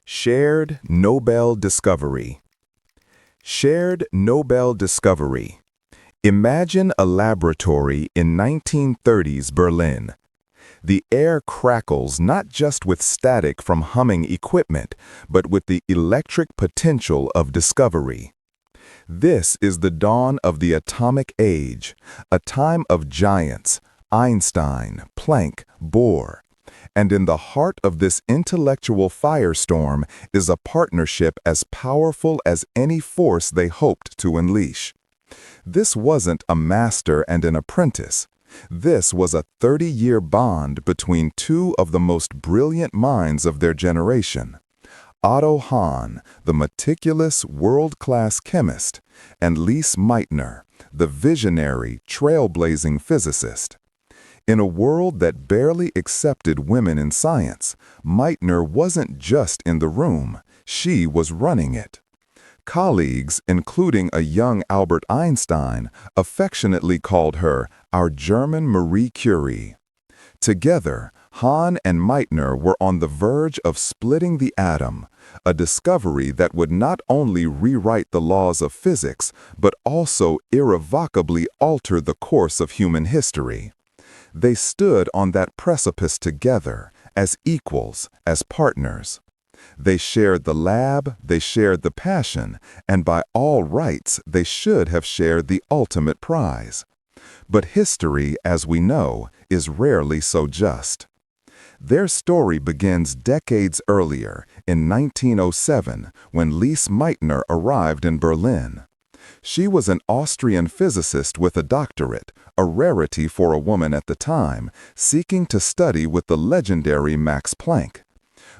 Shared Nobel discovery. Shared Nobel discovery. Imagine a laboratory in 1930s Berlin. The air crackles not just with static from humming equipment, but with the electric potential of discovery. This is the dawn of the atomic age, a time of giants, Einstein, Planck, Bohr. And in the heart of this intellectual firestorm is a partnership as powerful as any force they hoped to unleash. This wasn't a master and an apprentice. This was a 30-year bond between two of the most brilliant minds of their generation. Otto Hahn, the meticulous, world-class chemist, and Lise Meitner, the visionary, trailblazing physicist. In a world that barely accepted women in science, Meitner wasn't just in the room, she was running it. Colleagues, including a young Albert Einstein, affectionately called her our German Marie Curie. Together, Hahn and Meitner were on the verge of splitting the atom, a discovery that would not only rewrite the laws of physics, but also irrevocably alter the course of human history. They stood on that precipice together, as equals, as partners. They shared the lab, they shared the passion, and by all rights they should have shared the ultimate prize. But history, as we know, is rarely so just. Their story begins decades earlier, in 1907, when Lise Meitner arrived in Berlin. She was an Austrian physicist with a doctorate, a rarity for a woman at the time, seeking to study with the legendary Max Planck.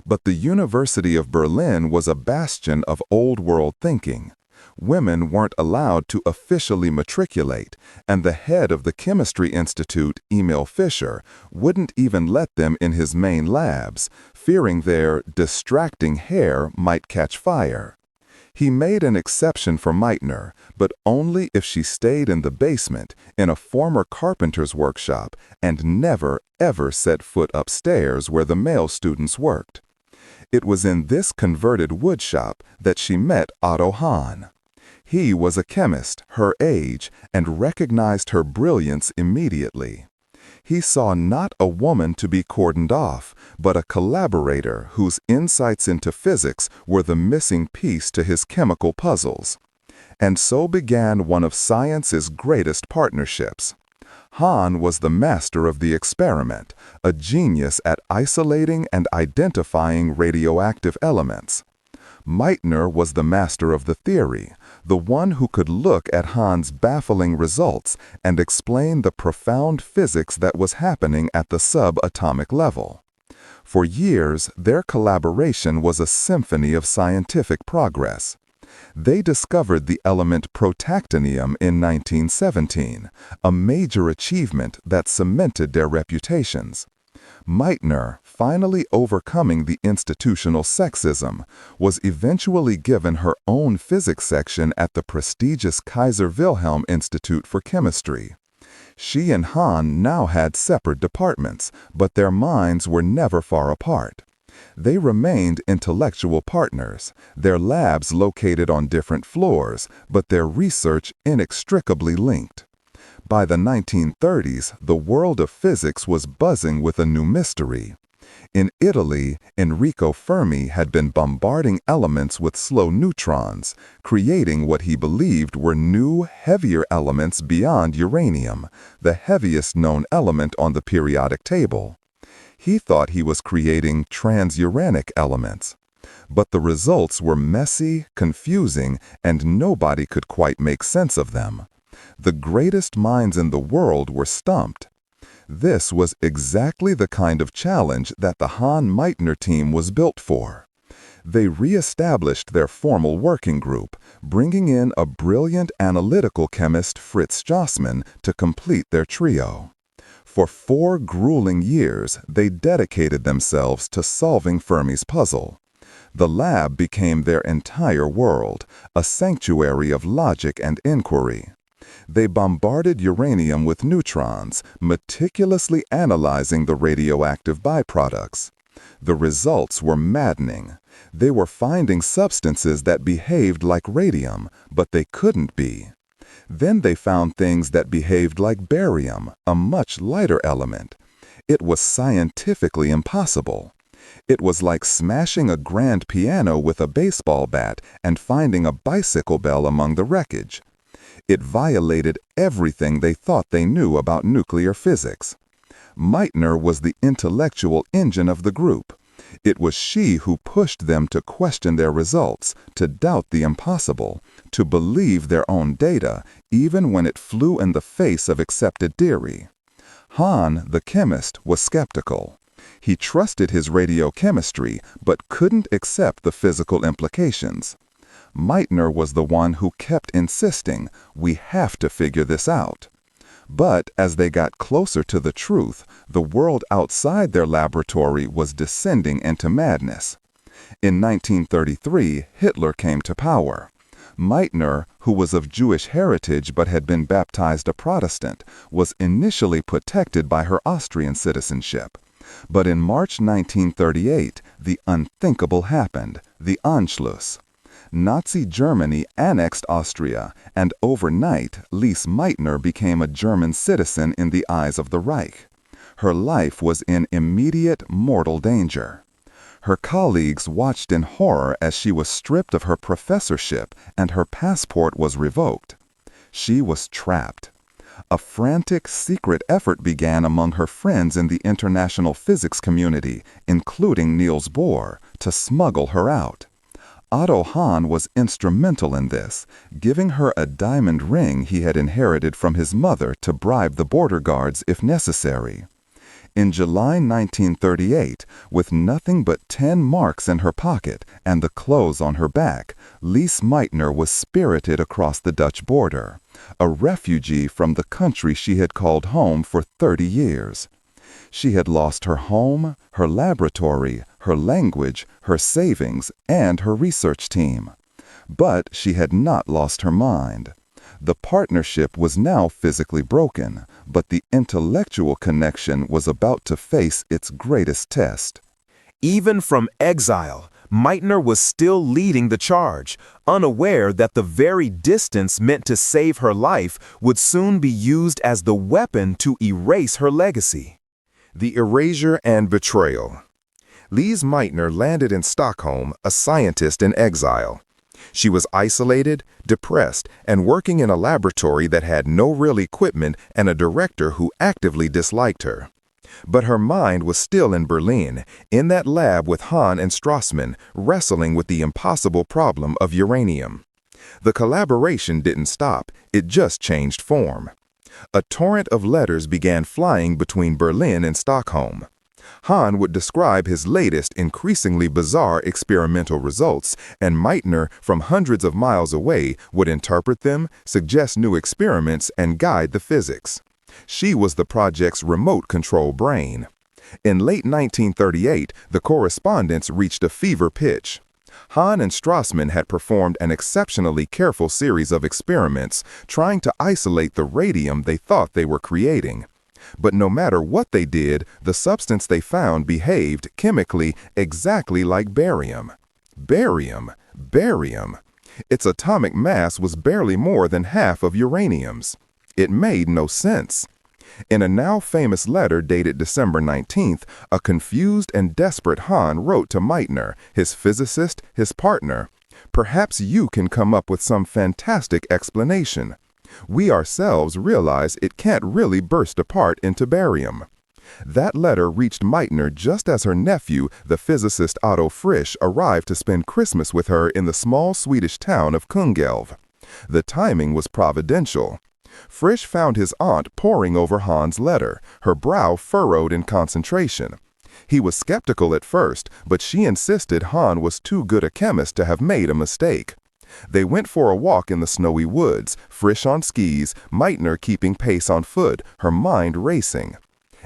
But the University of Berlin was a bastion of old-world thinking. Women weren't allowed to officially matriculate, and the head of the Chemistry Institute, Emil Fischer, wouldn't even let them in his main labs, fearing their distracting hair might catch fire. He made an exception for Meitner, but only if she stayed in the basement, in a former carpenter's workshop, and never, ever set foot upstairs where the male students worked. It was in this converted woodshop that she met Otto Hahn. He was a chemist, her age, and recognized her brilliance immediately. He saw not a woman to be cordoned off, but a collaborator whose insights into physics were the missing piece to his chemical puzzles. And so began one of science's greatest partnerships. Hahn was the master of the experiment, a genius at isolating and identifying radioactive elements. Meitner was the master of the theory, the one who could look at Hahn's baffling results and explain the profound physics that was happening at the subatomic level. For years, their collaboration was a symphony of scientific progress. They discovered the element protactinium in 1917, a major achievement that cemented their reputations. Meitner, finally overcoming the institutional sexism, was eventually given her own physics section at the prestigious Kaiser Wilhelm Institute for Chemistry. She and Hahn now had separate departments, but their minds were never far apart. They remained intellectual partners, their labs located on different floors, but their research inextricably linked. By the 1930s, the world of physics was buzzing with a new mystery. In Italy, Enrico Fermi had been bombarding elements with slow neutrons, creating what he believed were new, heavier elements beyond uranium, the heaviest known element on the periodic table. He thought he was creating transuranic elements. But the results were messy, confusing, and nobody could quite make sense of them. The greatest minds in the world were stumped. This was exactly the kind of challenge that the Hahn-Meitner team was built for. They re-established their formal working group, bringing in a brilliant analytical chemist, Fritz Strassmann, to complete their trio. For 4 grueling years, they dedicated themselves to solving Fermi's puzzle. The lab became their entire world, a sanctuary of logic and inquiry. They bombarded uranium with neutrons, meticulously analyzing the radioactive byproducts. The results were maddening. They were finding substances that behaved like radium, but they couldn't be. Then they found things that behaved like barium, a much lighter element. It was scientifically impossible. It was like smashing a grand piano with a baseball bat and finding a bicycle bell among the wreckage. It violated everything they thought they knew about nuclear physics. Meitner was the intellectual engine of the group. It was she who pushed them to question their results, to doubt the impossible, to believe their own data, even when it flew in the face of accepted theory. Hahn, the chemist, was skeptical. He trusted his radiochemistry, but couldn't accept the physical implications. Meitner was the one who kept insisting, "We have to figure this out." But as they got closer to the truth, the world outside their laboratory was descending into madness. In 1933, Hitler came to power. Meitner, who was of Jewish heritage but had been baptized a Protestant, was initially protected by her Austrian citizenship. But in March 1938, the unthinkable happened, the Anschluss. Nazi Germany annexed Austria, and overnight, Lise Meitner became a German citizen in the eyes of the Reich. Her life was in immediate mortal danger. Her colleagues watched in horror as she was stripped of her professorship and her passport was revoked. She was trapped. A frantic, secret effort began among her friends in the international physics community, including Niels Bohr, to smuggle her out. Otto Hahn was instrumental in this, giving her a diamond ring he had inherited from his mother to bribe the border guards if necessary. In July 1938, with nothing but 10 marks in her pocket and the clothes on her back, Lise Meitner was spirited across the Dutch border, a refugee from the country she had called home for 30 years. She had lost her home, her laboratory, her language, her savings, and her research team. But she had not lost her mind. The partnership was now physically broken, but the intellectual connection was about to face its greatest test. Even from exile, Meitner was still leading the charge, unaware that the very distance meant to save her life would soon be used as the weapon to erase her legacy. The Erasure and Betrayal. Lise Meitner landed in Stockholm, a scientist in exile. She was isolated, depressed, and working in a laboratory that had no real equipment and a director who actively disliked her. But her mind was still in Berlin, in that lab with Hahn and Strassmann, wrestling with the impossible problem of uranium. The collaboration didn't stop, it just changed form. A torrent of letters began flying between Berlin and Stockholm. Hahn would describe his latest, increasingly bizarre experimental results, and Meitner, from hundreds of miles away, would interpret them, suggest new experiments, and guide the physics. She was the project's remote control brain. In late 1938, the correspondence reached a fever pitch. Hahn and Strassmann had performed an exceptionally careful series of experiments, trying to isolate the radium they thought they were creating. But no matter what they did, the substance they found behaved chemically exactly like barium. Barium. Its atomic mass was barely more than half of uranium's. It made no sense. In a now famous letter dated December 19th, a confused and desperate Hahn wrote to Meitner, his physicist, his partner, "Perhaps you can come up with some fantastic explanation. We ourselves realize it can't really burst apart into barium." That letter reached Meitner just as her nephew, the physicist Otto Frisch, arrived to spend Christmas with her in the small Swedish town of Kungälv. The timing was providential. Frisch found his aunt poring over Hahn's letter, her brow furrowed in concentration. He was skeptical at first, but she insisted Hahn was too good a chemist to have made a mistake. They went for a walk in the snowy woods, Frisch on skis, Meitner keeping pace on foot, her mind racing.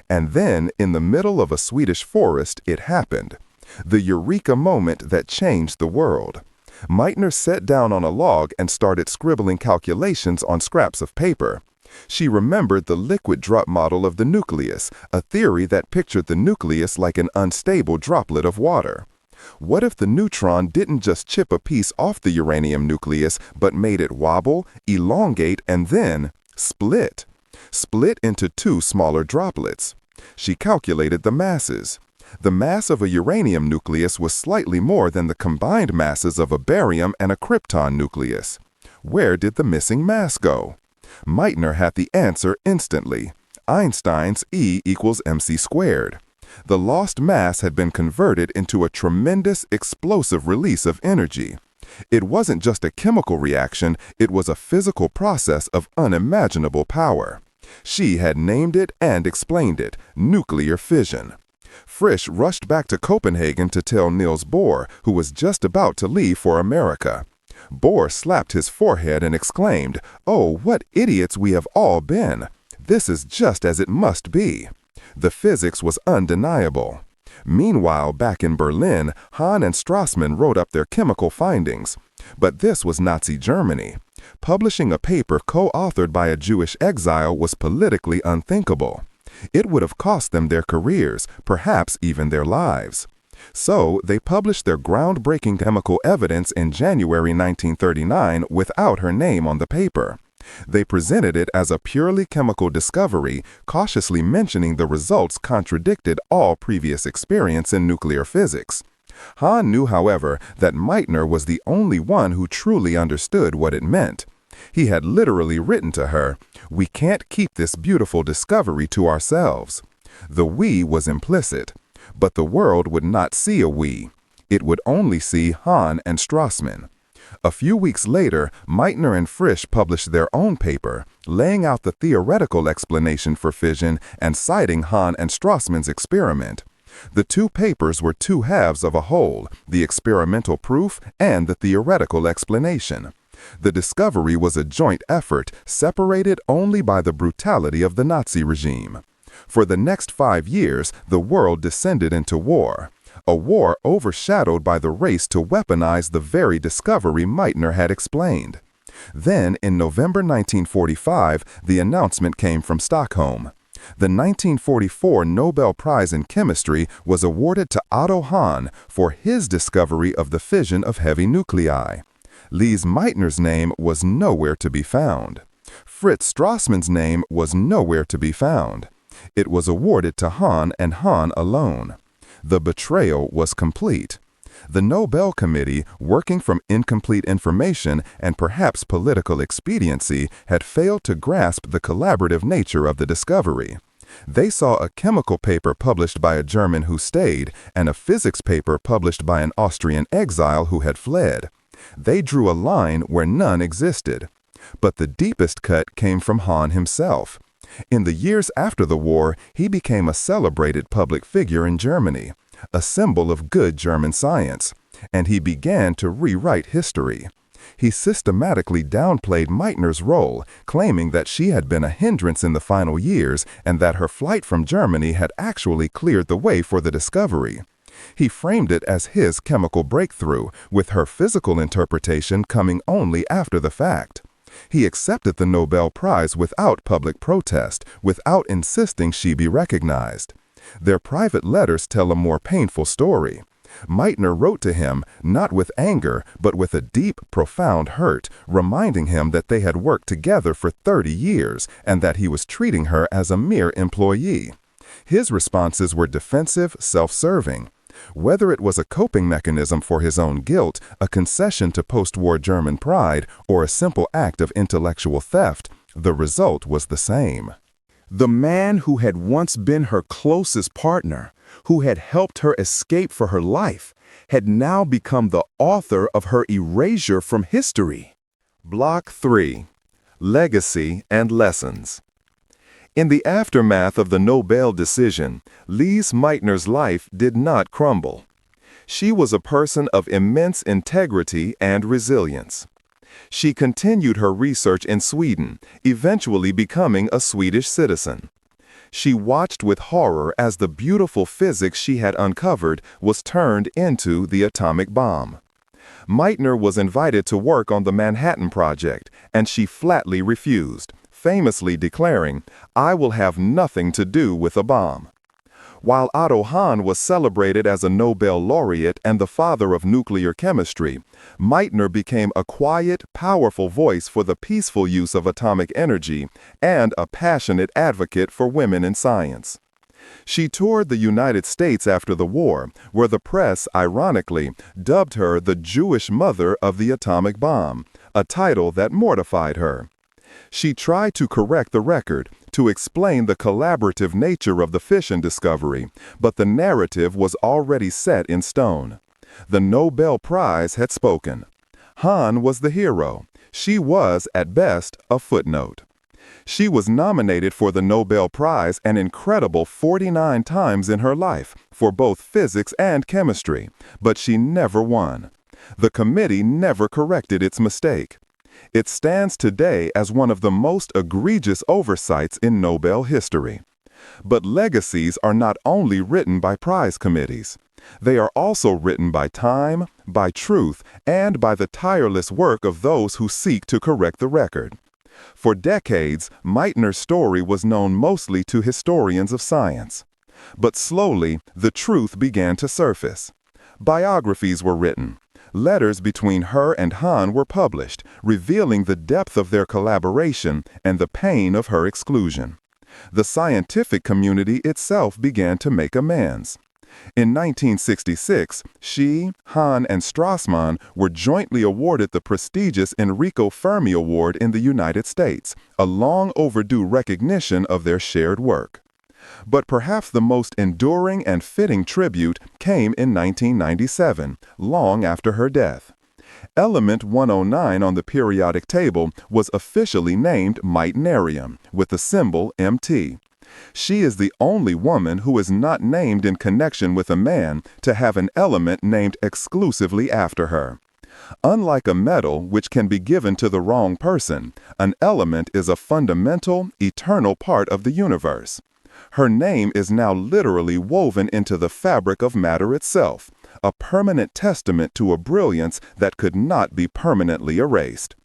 And then, in the middle of a Swedish forest, it happened. The eureka moment that changed the world. Meitner sat down on a log and started scribbling calculations on scraps of paper. She remembered the liquid drop model of the nucleus, a theory that pictured the nucleus like an unstable droplet of water. What if the neutron didn't just chip a piece off the uranium nucleus, but made it wobble, elongate, and then split? Split into two smaller droplets. She calculated the masses. The mass of a uranium nucleus was slightly more than the combined masses of a barium and a krypton nucleus. Where did the missing mass go? Meitner had the answer instantly. Einstein's E equals mc squared. The lost mass had been converted into a tremendous, explosive release of energy. It wasn't just a chemical reaction, it was a physical process of unimaginable power. She had named it and explained it: nuclear fission. Frisch rushed back to Copenhagen to tell Niels Bohr, who was just about to leave for America. Bohr slapped his forehead and exclaimed, "Oh, what idiots we have all been! This is just as it must be." The physics was undeniable. Meanwhile, back in Berlin, Hahn and Strassmann wrote up their chemical findings. But this was Nazi Germany. Publishing a paper co-authored by a Jewish exile was politically unthinkable. It would have cost them their careers, perhaps even their lives. So they published their groundbreaking chemical evidence in January 1939 without her name on the paper. They presented it as a purely chemical discovery, cautiously mentioning the results contradicted all previous experience in nuclear physics. Hahn knew, however, that Meitner was the only one who truly understood what it meant. He had literally written to her, "We can't keep this beautiful discovery to ourselves." The "we" was implicit, but the world would not see a "we." It would only see Hahn and Strassmann. A few weeks later, Meitner and Frisch published their own paper, laying out the theoretical explanation for fission and citing Hahn and Strassmann's experiment. The two papers were two halves of a whole, the experimental proof and the theoretical explanation. The discovery was a joint effort, separated only by the brutality of the Nazi regime. For the next 5 years, the world descended into war. A war overshadowed by the race to weaponize the very discovery Meitner had explained. Then, in November 1945, the announcement came from Stockholm. The 1944 Nobel Prize in Chemistry was awarded to Otto Hahn for his discovery of the fission of heavy nuclei. Lise Meitner's name was nowhere to be found. Fritz Strassmann's name was nowhere to be found. It was awarded to Hahn and Hahn alone. The betrayal was complete. The Nobel Committee, working from incomplete information and perhaps political expediency, had failed to grasp the collaborative nature of the discovery. They saw a chemical paper published by a German who stayed and a physics paper published by an Austrian exile who had fled. They drew a line where none existed. But the deepest cut came from Hahn himself. In the years after the war, he became a celebrated public figure in Germany, a symbol of good German science, and he began to rewrite history. He systematically downplayed Meitner's role, claiming that she had been a hindrance in the final years and that her flight from Germany had actually cleared the way for the discovery. He framed it as his chemical breakthrough, with her physical interpretation coming only after the fact. He accepted the Nobel Prize without public protest, without insisting she be recognized. Their private letters tell a more painful story. Meitner wrote to him, not with anger, but with a deep, profound hurt, reminding him that they had worked together for 30 years and that he was treating her as a mere employee. His responses were defensive, self-serving. Whether it was a coping mechanism for his own guilt, a concession to post-war German pride, or a simple act of intellectual theft, the result was the same. The man who had once been her closest partner, who had helped her escape for her life, had now become the author of her erasure from history. Block 3. Legacy and Lessons. In the aftermath of the Nobel decision, Lise Meitner's life did not crumble. She was a person of immense integrity and resilience. She continued her research in Sweden, eventually becoming a Swedish citizen. She watched with horror as the beautiful physics she had uncovered was turned into the atomic bomb. Meitner was invited to work on the Manhattan Project, and she flatly refused, famously declaring, "I will have nothing to do with a bomb." While Otto Hahn was celebrated as a Nobel laureate and the father of nuclear chemistry, Meitner became a quiet, powerful voice for the peaceful use of atomic energy and a passionate advocate for women in science. She toured the United States after the war, where the press, ironically, dubbed her the Jewish mother of the atomic bomb, a title that mortified her. She tried to correct the record, to explain the collaborative nature of the fission discovery, but the narrative was already set in stone. The Nobel Prize had spoken. Hahn was the hero. She was, at best, a footnote. She was nominated for the Nobel Prize an incredible 49 times in her life, for both physics and chemistry, but she never won. The committee never corrected its mistake. It stands today as one of the most egregious oversights in Nobel history. But legacies are not only written by prize committees. They are also written by time, by truth, and by the tireless work of those who seek to correct the record. For decades, Meitner's story was known mostly to historians of science. But slowly, the truth began to surface. Biographies were written. Letters between her and Hahn were published, revealing the depth of their collaboration and the pain of her exclusion. The scientific community itself began to make amends. In 1966, she, Hahn, and Strassmann were jointly awarded the prestigious Enrico Fermi Award in the United States, a long overdue recognition of their shared work. But perhaps the most enduring and fitting tribute came in 1997, long after her death. Element 109 on the periodic table was officially named Meitnerium, with the symbol MT. She is the only woman who is not named in connection with a man to have an element named exclusively after her. Unlike a medal, which can be given to the wrong person, an element is a fundamental, eternal part of the universe. Her name is now literally woven into the fabric of matter itself, a permanent testament to a brilliance that could not be permanently erased.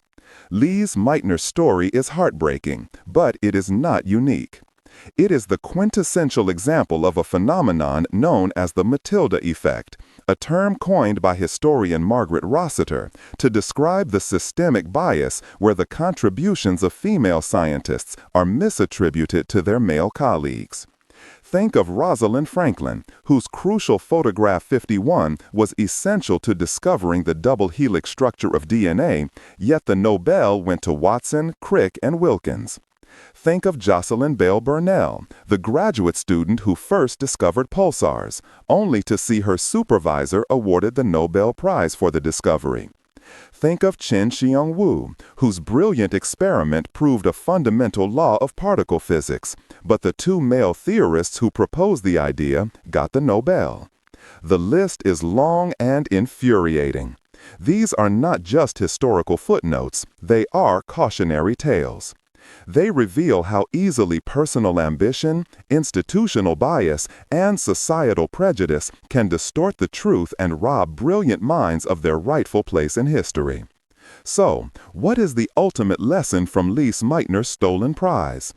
Lise Meitner's story is heartbreaking, but it is not unique. It is the quintessential example of a phenomenon known as the Matilda effect, a term coined by historian Margaret Rossiter to describe the systemic bias where the contributions of female scientists are misattributed to their male colleagues. Think of Rosalind Franklin, whose crucial photograph 51 was essential to discovering the double helix structure of DNA, yet the Nobel went to Watson, Crick, and Wilkins. Think of Jocelyn Bell Burnell, the graduate student who first discovered pulsars, only to see her supervisor awarded the Nobel Prize for the discovery. Think of Chen-Xiong Wu, whose brilliant experiment proved a fundamental law of particle physics, but the two male theorists who proposed the idea got the Nobel. The list is long and infuriating. These are not just historical footnotes, they are cautionary tales. They reveal how easily personal ambition, institutional bias, and societal prejudice can distort the truth and rob brilliant minds of their rightful place in history. So, what is the ultimate lesson from Lise Meitner's stolen prize?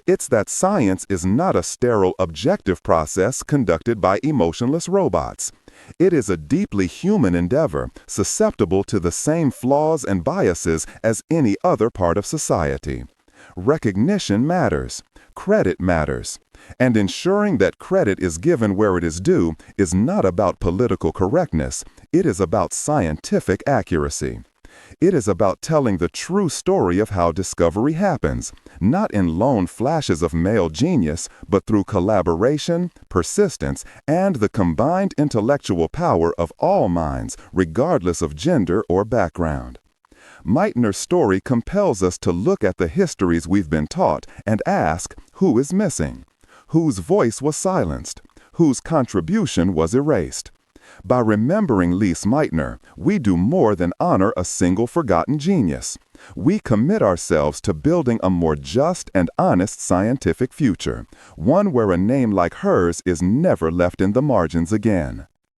It's that science is not a sterile objective process conducted by emotionless robots. It is a deeply human endeavor, susceptible to the same flaws and biases as any other part of society. Recognition matters. Credit matters. And ensuring that credit is given where it is due is not about political correctness. It is about scientific accuracy. It is about telling the true story of how discovery happens, not in lone flashes of male genius, but through collaboration, persistence, and the combined intellectual power of all minds, regardless of gender or background. Meitner's story compels us to look at the histories we've been taught and ask, who is missing? Whose voice was silenced? Whose contribution was erased? By remembering Lise Meitner, we do more than honor a single forgotten genius. We commit ourselves to building a more just and honest scientific future, one where a name like hers is never left in the margins again.